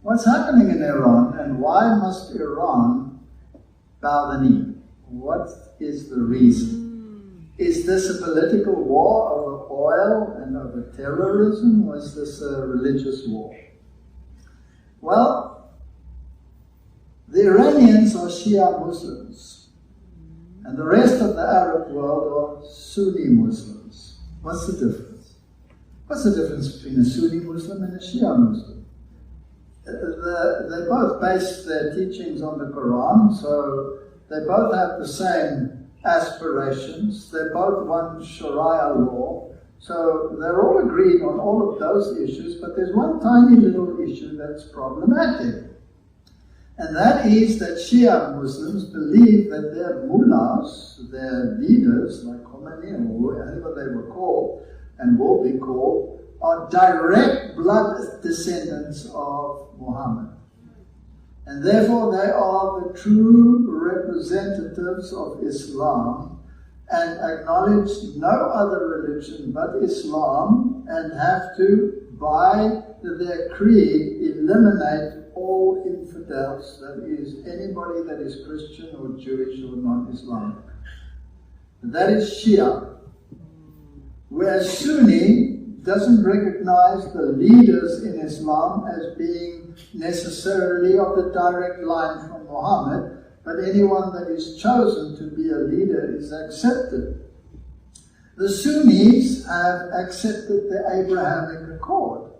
what's happening in Iran and why must Iran bow the knee? What is the reason? Is this a political war over oil and over terrorism, or is this a religious war? Well, the Iranians are Shia Muslims, and the rest of the Arab world are Sunni Muslims. What's the difference? What's the difference between a Sunni Muslim and a Shia Muslim? They both base their teachings on the Quran, so they both have the same aspirations. They both want Sharia law. So they're all agreed on all of those issues, but there's one tiny little issue that's problematic. And that is that Shia Muslims believe that their mullahs, their leaders, like Khomeini or whoever they were called and will be called, are direct blood descendants of Muhammad. And therefore they are the true representatives of Islam and acknowledge no other religion but Islam, and have to, by their creed, eliminate all infidels, that is, anybody that is Christian or Jewish or non-Islamic. That is Shia. Whereas Sunni doesn't recognize the leaders in Islam as being necessarily of the direct line from Muhammad, but anyone that is chosen to be a leader is accepted. The Sunnis have accepted the Abrahamic Accord.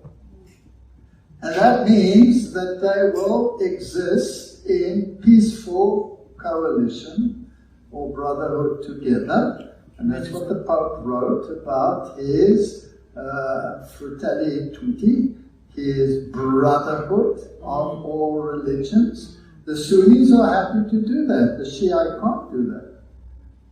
And that means that they will exist in peaceful coalition or brotherhood together. And that's what the Pope wrote about his Fratelli Tutti, his brotherhood of all religions. The Sunnis are happy to do that. The Shiite can't do that,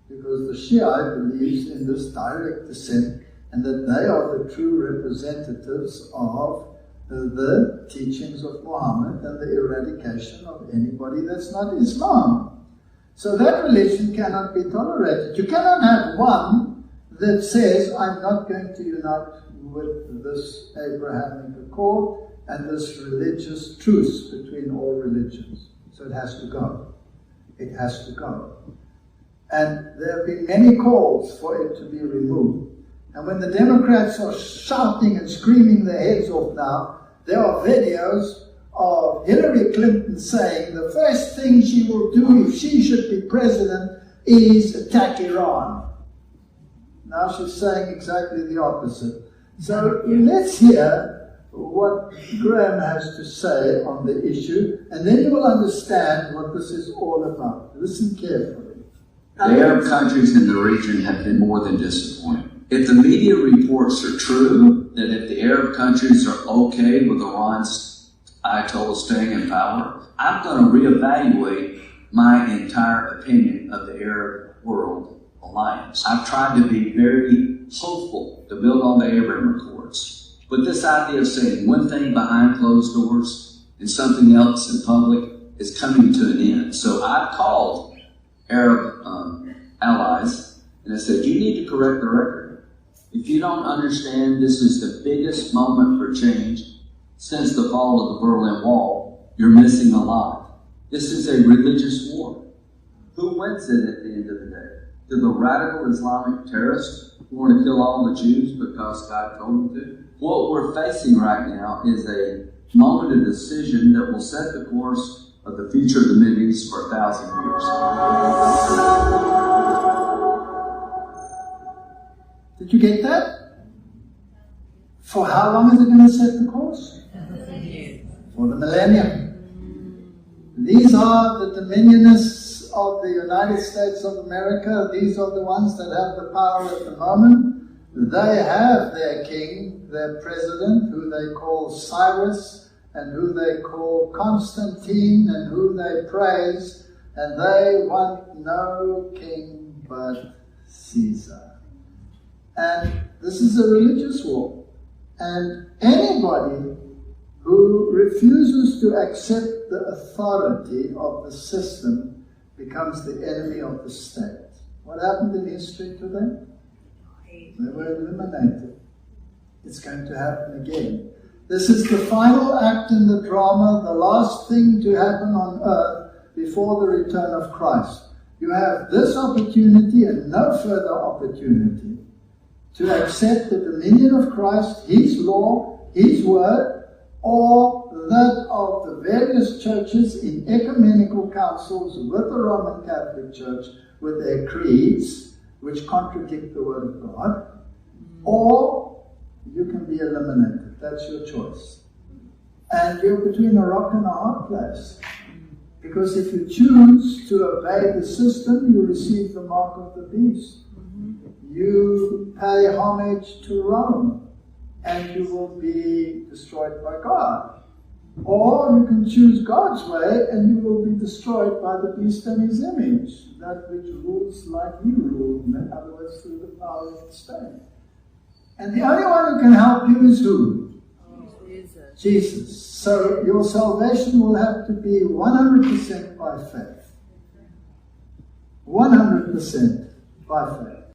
because the Shiite believes in this direct descent and that they are the true representatives of the teachings of Muhammad and the eradication of anybody that's not Islam. So that religion cannot be tolerated. You cannot have one that says, I'm not going to unite with this Abrahamic Accord and this religious truce between all religions. So it has to go. It has to go. And there have been many calls for it to be removed. And when the Democrats are shouting and screaming their heads off now, there are videos of Hillary Clinton saying the first thing she will do if she should be president is attack Iran. Now she's saying exactly the opposite. So let's hear what Graham has to say on the issue, and then you will understand what this is all about. Listen carefully. The Arab countries in the region have been more than disappointed. If the media reports are true, that if the Arab countries are okay with Iran's Ayatollah staying in power, I'm going to reevaluate my entire opinion of the Arab world alliance. I've tried to be very hopeful to build on the Abraham Accords. But this idea of saying one thing behind closed doors and something else in public is coming to an end. So I've called Arab allies and I said, you need to correct the record. If you don't understand this is the biggest moment for change since the fall of the Berlin Wall, you're missing a lot. This is a religious war. Who wins it at the end of the day? Do the radical Islamic terrorists who want to kill all the Jews because God told them to? What we're facing right now is a moment of decision that will set the course of the future of the Middle East for 1,000 years. Did you get that? For how long is it going to set the course? For the millennium. These are the dominionists of the United States of America. These are the ones that have the power at the moment. They have their king, their president, who they call Cyrus, and who they call Constantine, and who they praise, and they want no king but Caesar. And this is a religious war. And anybody who refuses to accept the authority of the system becomes the enemy of the state. What happened in history to them? They were eliminated. It's going to happen again. This is the final act in the drama, the last thing to happen on earth before the return of Christ. You have this opportunity and no further opportunity to accept the dominion of Christ, His law, His word, or that of the various churches in ecumenical councils with the Roman Catholic Church with their creeds, which contradict the word of God, or you can be eliminated. That's your choice. And you're between a rock and a hard place. Because if you choose to obey the system, you receive the mark of the beast. You pay homage to Rome, and you will be destroyed by God. Or you can choose God's way, and you will be destroyed by the beast and his image, that which rules like He ruled, in other words, through the power of the state. And the only one who can help you is who? Jesus. So your salvation will have to be 100% by faith. 100% by faith.